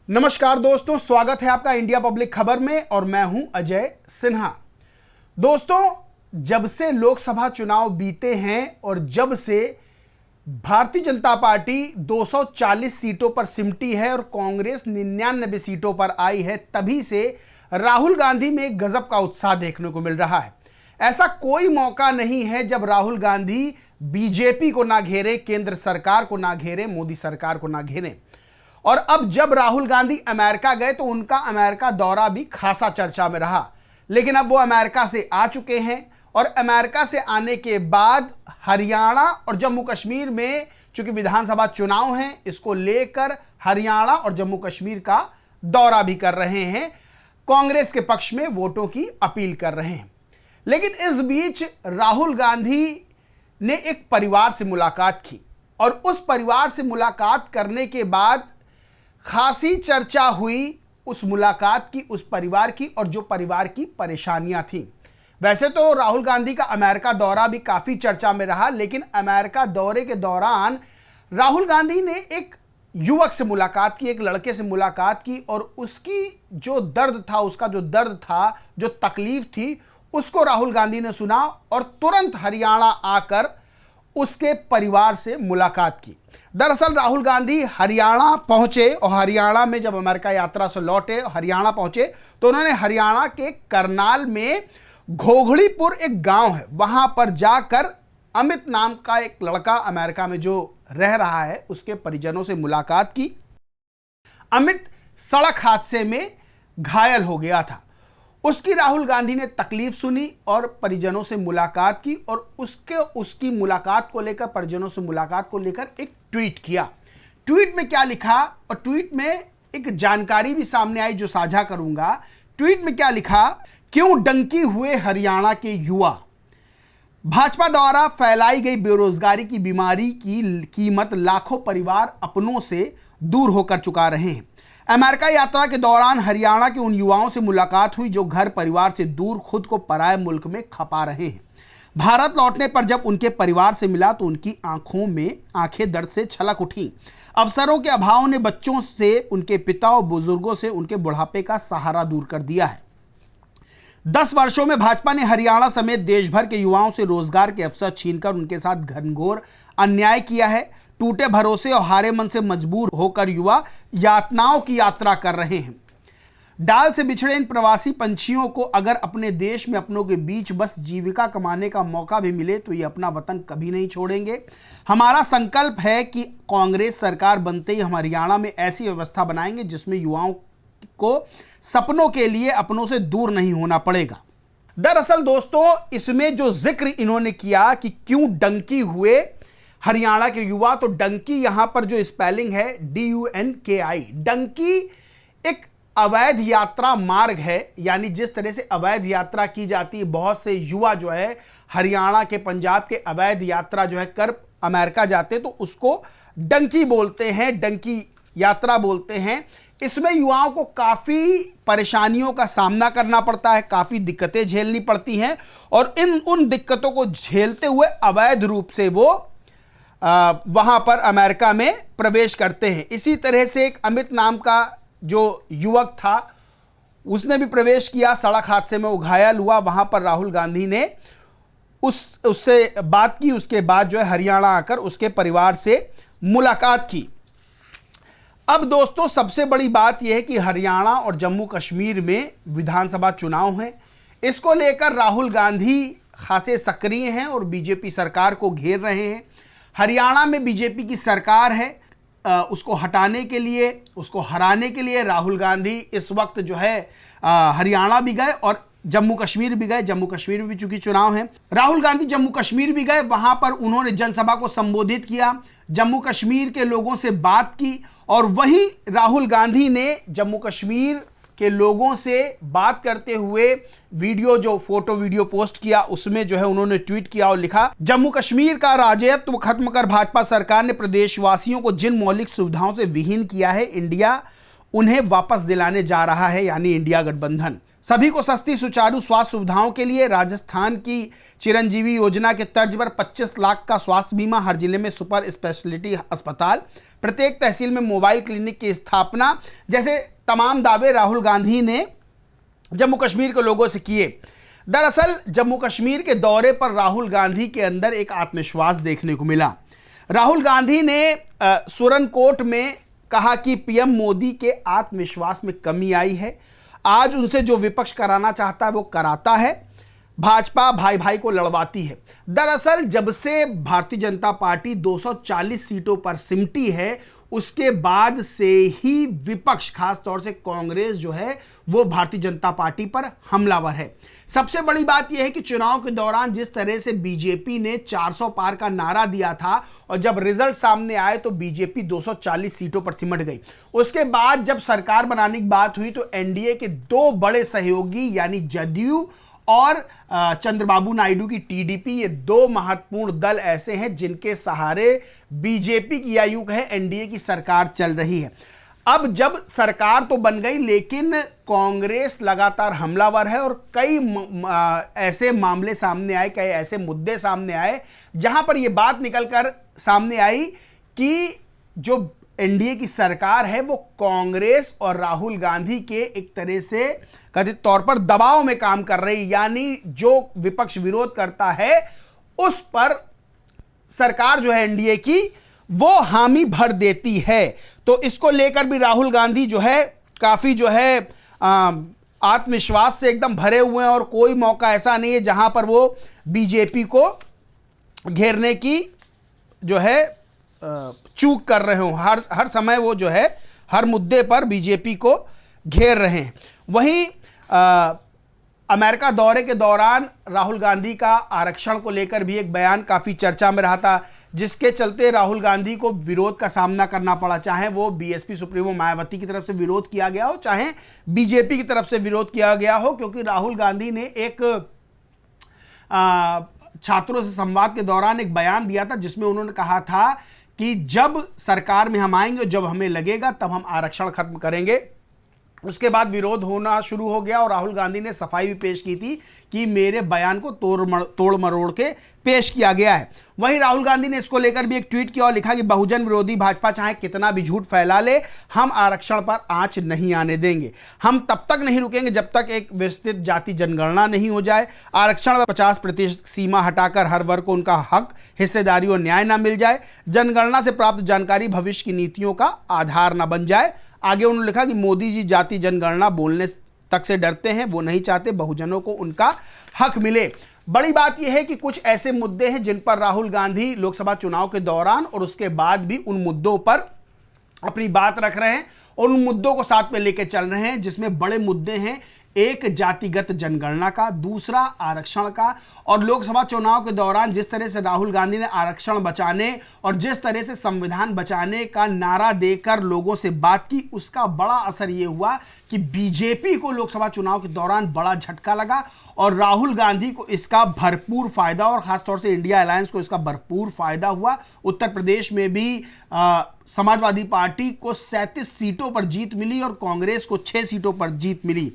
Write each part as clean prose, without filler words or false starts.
नमस्कार दोस्तों, स्वागत है आपका इंडिया पब्लिक खबर में और मैं हूं अजय सिन्हा। दोस्तों, जब से लोकसभा चुनाव बीते हैं और जब से भारतीय जनता पार्टी 240 सीटों पर सिमटी है और कांग्रेस 99 सीटों पर आई है, तभी से राहुल गांधी में एक गजब का उत्साह देखने को मिल रहा है। ऐसा कोई मौका नहीं है जब राहुल गांधी बीजेपी को ना घेरे, केंद्र सरकार को ना घेरे, मोदी सरकार को ना घेरे। और अब जब राहुल गांधी अमेरिका गए तो उनका अमेरिका दौरा भी खासा चर्चा में रहा, लेकिन अब वो अमेरिका से आ चुके हैं और अमेरिका से आने के बाद हरियाणा और जम्मू कश्मीर में चूंकि विधानसभा चुनाव हैं, इसको लेकर हरियाणा और जम्मू कश्मीर का दौरा भी कर रहे हैं, कांग्रेस के पक्ष में वोटों की अपील कर रहे हैं। लेकिन इस बीच राहुल गांधी ने एक परिवार से मुलाकात की और उस परिवार से मुलाकात करने के बाद खासी चर्चा हुई उस मुलाकात की, उस परिवार की और जो परिवार की परेशानियां थीं। वैसे तो राहुल गांधी का अमेरिका दौरा भी काफी चर्चा में रहा, लेकिन अमेरिका दौरे के दौरान राहुल गांधी ने एक युवक से मुलाकात की, एक लड़के से मुलाकात की और उसकी जो दर्द था, उसका जो दर्द था, जो तकलीफ थी, उसको राहुल गांधी ने सुना और तुरंत हरियाणा आकर उसके परिवार से मुलाकात की। दरअसल राहुल गांधी हरियाणा पहुंचे और हरियाणा में जब अमेरिका यात्रा से लौटे, हरियाणा पहुंचे तो उन्होंने हरियाणा के करनाल में घोघड़ीपुर एक गांव है, वहां पर जाकर अमित नाम का एक लड़का अमेरिका में जो रह रहा है उसके परिजनों से मुलाकात की। अमित सड़क हादसे में घायल हो गया था, उसकी राहुल गांधी ने तकलीफ सुनी और परिजनों से मुलाकात की और उसकी मुलाकात को लेकर, परिजनों से मुलाकात को लेकर एक ट्वीट किया। ट्वीट में क्या लिखा और ट्वीट में एक जानकारी भी सामने आई जो साझा करूंगा। ट्वीट में क्या लिखा, क्यों डंकी हुए हरियाणा के युवा, भाजपा द्वारा फैलाई गई बेरोजगारी की बीमारी की कीमत लाखों परिवार अपनों से दूर होकर चुका रहे हैं। अमेरिका यात्रा के दौरान हरियाणा के उन युवाओं से मुलाकात हुई जो घर परिवार से दूर खुद को पराये मुल्क में खपा रहे हैं। भारत लौटने पर जब उनके परिवार से मिला तो उनकी आंखों में आंखें दर्द से छलक उठी। अवसरों के अभाव ने बच्चों से, उनके पिता और बुजुर्गों से उनके बुढ़ापे का सहारा दूर कर दिया है। 10 वर्षों में भाजपा ने हरियाणा समेत देश भर के युवाओं से रोजगार के अवसर छीनकर उनके साथ घनघोर अन्याय किया है। टूटे भरोसे और हारे मन से मजबूर होकर युवा यातनाओं की यात्रा कर रहे हैं। डाल से बिछड़े इन प्रवासी पंछियों को अगर अपने देश में अपनों के बीच बस जीविका कमाने का मौका भी मिले तो ये अपना वतन कभी नहीं छोड़ेंगे। हमारा संकल्प है कि कांग्रेस सरकार बनते ही हम हरियाणा में ऐसी व्यवस्था बनाएंगे जिसमें युवाओं को सपनों के लिए अपनों से दूर नहीं होना पड़ेगा। दरअसल दोस्तों, इसमें जो जिक्र इन्होंने किया कि क्यों डंकी हुए हरियाणा के युवा, तो डंकी यहां पर जो स्पेलिंग है DUNKI, डंकी एक अवैध यात्रा मार्ग है। यानी जिस तरह से अवैध यात्रा की जाती है, बहुत से युवा जो है हरियाणा के, पंजाब के अवैध यात्रा जो है कर अमेरिका जाते तो उसको डंकी बोलते हैं, डंकी यात्रा बोलते हैं। इसमें युवाओं को काफी परेशानियों का सामना करना पड़ता है, काफी दिक्कतें झेलनी पड़ती हैं और उन दिक्कतों को झेलते हुए अवैध रूप से वो वहां पर अमेरिका में प्रवेश करते हैं। इसी तरह से एक अमित नाम का जो युवक था उसने भी प्रवेश किया, सड़क हादसे में वो घायल हुआ। वहां पर राहुल गांधी ने उससे बात की, उसके बाद जो है हरियाणा आकर उसके परिवार से मुलाकात की। अब दोस्तों, सबसे बड़ी बात यह है कि हरियाणा और जम्मू कश्मीर में विधानसभा चुनाव है, इसको लेकर राहुल गांधी खासे सक्रिय हैं और बीजेपी सरकार को घेर रहे हैं। हरियाणा में बीजेपी की सरकार है, उसको हटाने के लिए, उसको हराने के लिए राहुल गांधी इस वक्त जो है हरियाणा भी गए और जम्मू कश्मीर भी गए। जम्मू कश्मीर में भी चूंकि चुनाव है, राहुल गांधी जम्मू कश्मीर भी गए, वहां पर उन्होंने जनसभा को संबोधित किया, जम्मू कश्मीर के लोगों से बात की और वहीं राहुल गांधी ने जम्मू कश्मीर के लोगों से बात करते हुए फोटो वीडियो पोस्ट किया। उसमें जो है उन्होंने ट्वीट किया और लिखा, जम्मू कश्मीर का राज्यत्व खत्म कर भाजपा सरकार ने प्रदेशवासियों को जिन मौलिक सुविधाओं से विहीन किया है, इंडिया उन्हें वापस दिलाने जा रहा है, यानी इंडिया गठबंधन। सभी को सस्ती सुचारू स्वास्थ्य सुविधाओं के लिए राजस्थान की चिरंजीवी योजना के तर्ज पर 25 लाख का स्वास्थ्य बीमा, हर जिले में सुपर स्पेशलिटी अस्पताल, प्रत्येक तहसील में मोबाइल क्लिनिक की स्थापना जैसे तमाम दावे राहुल गांधी ने जम्मू कश्मीर के लोगों से किए। दरअसल जम्मू कश्मीर के दौरे पर राहुल गांधी के अंदर एक आत्मविश्वास देखने को मिला। राहुल गांधी ने सुरनकोट में कहा कि पीएम मोदी के आत्मविश्वास में कमी आई है। आज उनसे जो विपक्ष कराना चाहता है वो कराता है, भाजपा भाई भाई को लड़वाती है। दरअसल जब से भारतीय जनता पार्टी 240 सीटों पर सिमटी है, उसके बाद से ही विपक्ष खास तौर से कांग्रेस जो है वो भारतीय जनता पार्टी पर हमलावर है। सबसे बड़ी बात यह है कि चुनाव के दौरान जिस तरह से बीजेपी ने 400 पार का नारा दिया था और जब रिजल्ट सामने आए तो बीजेपी 240 सीटों पर सिमट गई। उसके बाद जब सरकार बनाने की बात हुई तो एनडीए के दो बड़े सहयोगी यानी जदयू और चंद्रबाबू नायडू की टीडीपी, ये दो महत्वपूर्ण दल ऐसे हैं जिनके सहारे बीजेपी की या यूं कहें एनडीए की सरकार चल रही है। अब जब सरकार तो बन गई लेकिन कांग्रेस लगातार हमलावर है और कई ऐसे मामले सामने आए, कई ऐसे मुद्दे सामने आए जहां पर यह बात निकलकर सामने आई कि जो एनडीए की सरकार है वो कांग्रेस और राहुल गांधी के एक तरह से कथित तौर पर दबाव में काम कर रही, यानी जो विपक्ष विरोध करता है उस पर सरकार जो है एनडीए की वो हामी भर देती है। तो इसको लेकर भी राहुल गांधी जो है काफी जो है आत्मविश्वास से एकदम भरे हुए हैं और कोई मौका ऐसा नहीं है जहां पर वो बीजेपी को घेरने की जो है चूक कर रहे हो। हर समय वो जो है हर मुद्दे पर बीजेपी को घेर रहे हैं। वहीं अमेरिका दौरे के दौरान राहुल गांधी का आरक्षण को लेकर भी एक बयान काफी चर्चा में रहा था, जिसके चलते राहुल गांधी को विरोध का सामना करना पड़ा, चाहे वो बीएसपी सुप्रीमो मायावती की तरफ से विरोध किया गया हो, चाहे बीजेपी की तरफ से विरोध किया गया हो, क्योंकि राहुल गांधी ने एक छात्रों से संवाद के दौरान एक बयान दिया था जिसमें उन्होंने कहा था कि जब सरकार में हम आएंगे, जब हमें लगेगा तब हम आरक्षण खत्म करेंगे। उसके बाद विरोध होना शुरू हो गया और राहुल गांधी ने सफाई भी पेश की थी कि मेरे बयान को तोड़ मरोड़ के पेश किया गया है। वहीं राहुल गांधी ने इसको लेकर भी एक ट्वीट किया और लिखा कि बहुजन विरोधी भाजपा चाहे कितना भी झूठ फैला ले, हम आरक्षण पर आंच नहीं आने देंगे। हम तब तक नहीं रुकेंगे जब तक एक विस्तृत जाति जनगणना नहीं हो जाए, आरक्षण 50% सीमा हटाकर हर वर्ग को उनका हक, हिस्सेदारी और न्याय ना मिल जाए, जनगणना से प्राप्त जानकारी भविष्य की नीतियों का आधार ना बन जाए। आगे उन्होंने लिखा कि मोदी जी जाति जनगणना बोलने तक से डरते हैं, वो नहीं चाहते बहुजनों को उनका हक मिले। बड़ी बात यह है कि कुछ ऐसे मुद्दे हैं जिन पर राहुल गांधी लोकसभा चुनाव के दौरान और उसके बाद भी उन मुद्दों पर अपनी बात रख रहे हैं और उन मुद्दों को साथ में लेकर चल रहे हैं, जिसमें बड़े मुद्दे हैं, एक जातिगत जनगणना का, दूसरा आरक्षण का। और लोकसभा चुनाव के दौरान जिस तरह से राहुल गांधी ने आरक्षण बचाने और जिस तरह से संविधान बचाने का नारा देकर लोगों से बात की, उसका बड़ा असर यह हुआ कि बीजेपी को लोकसभा चुनाव के दौरान बड़ा झटका लगा और राहुल गांधी को इसका भरपूर फायदा और खासतौर से इंडिया अलायंस को इसका भरपूर फायदा हुआ। उत्तर प्रदेश में भी समाजवादी पार्टी को 37 सीटों पर जीत मिली और कांग्रेस को 6 सीटों पर जीत मिली।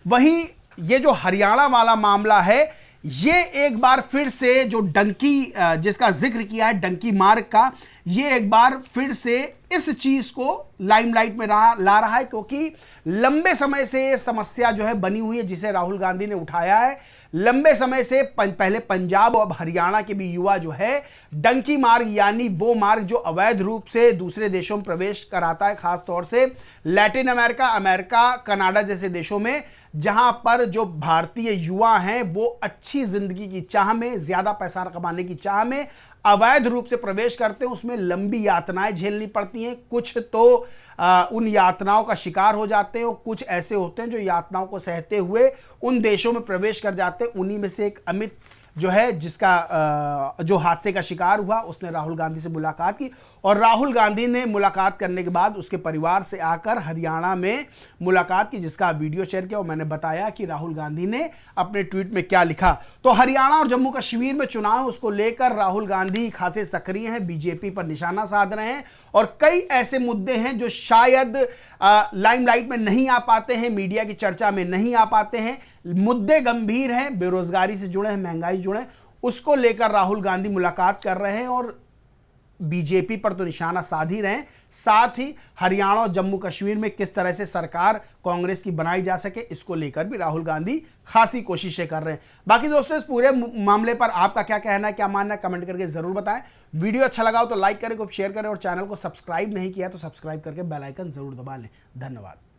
वहीं ये जो हरियाणा वाला मामला है, ये एक बार फिर से जो डंकी जिसका जिक्र किया है, डंकी मार्ग का, ये एक बार फिर से इस चीज को लाइमलाइट में ला रहा है, क्योंकि लंबे समय से ये समस्या जो है बनी हुई है जिसे राहुल गांधी ने उठाया है। लंबे समय से पहले पंजाब और हरियाणा के भी युवा जो है डंकी मार्ग यानी वो मार्ग जो अवैध रूप से दूसरे देशों में प्रवेश कराता है, खासतौर से लैटिन अमेरिका, अमेरिका, कनाडा जैसे देशों में, जहां पर जो भारतीय युवा हैं वो अच्छी जिंदगी की चाह में, ज्यादा पैसा कमाने की चाह में अवैध रूप से प्रवेश करते हैं। उसमें लंबी यातनाएं झेलनी पड़ती हैं, कुछ तो उन यातनाओं का शिकार हो जाते हैं और कुछ ऐसे होते हैं जो यातनाओं को सहते हुए उन देशों में प्रवेश कर जाते हैं। उन्हीं में से एक अमित जो है जिसका जो हादसे का शिकार हुआ उसने राहुल गांधी से मुलाकात की और राहुल गांधी ने मुलाकात करने के बाद उसके परिवार से आकर हरियाणा में मुलाकात की, जिसका वीडियो शेयर किया और मैंने बताया कि राहुल गांधी ने अपने ट्वीट में क्या लिखा। तो हरियाणा और जम्मू कश्मीर में चुनाव उसको लेकर राहुल गांधी खासे सक्रिय हैं, बीजेपी पर निशाना साध रहे हैं और कई ऐसे मुद्दे हैं जो शायद लाइमलाइट में नहीं आ पाते हैं, मीडिया की चर्चा में नहीं आ पाते हैं। मुद्दे गंभीर हैं, बेरोजगारी से जुड़े हैं, महंगाई जुड़े हैं, उसको लेकर राहुल गांधी मुलाकात कर रहे हैं और बीजेपी पर तो निशाना साध ही रहे हैं, साथ ही हरियाणा और जम्मू कश्मीर में किस तरह से सरकार कांग्रेस की बनाई जा सके इसको लेकर भी राहुल गांधी खासी कोशिशें कर रहे हैं। बाकी दोस्तों इस पूरे मामले पर आपका क्या कहना है, क्या मानना है, कमेंट करके जरूर बताएं। वीडियो अच्छा लगा हो तो लाइक करें, शेयर करें और चैनल को सब्सक्राइब नहीं किया तो सब्सक्राइब करके बेल आइकन जरूर दबा लें। धन्यवाद।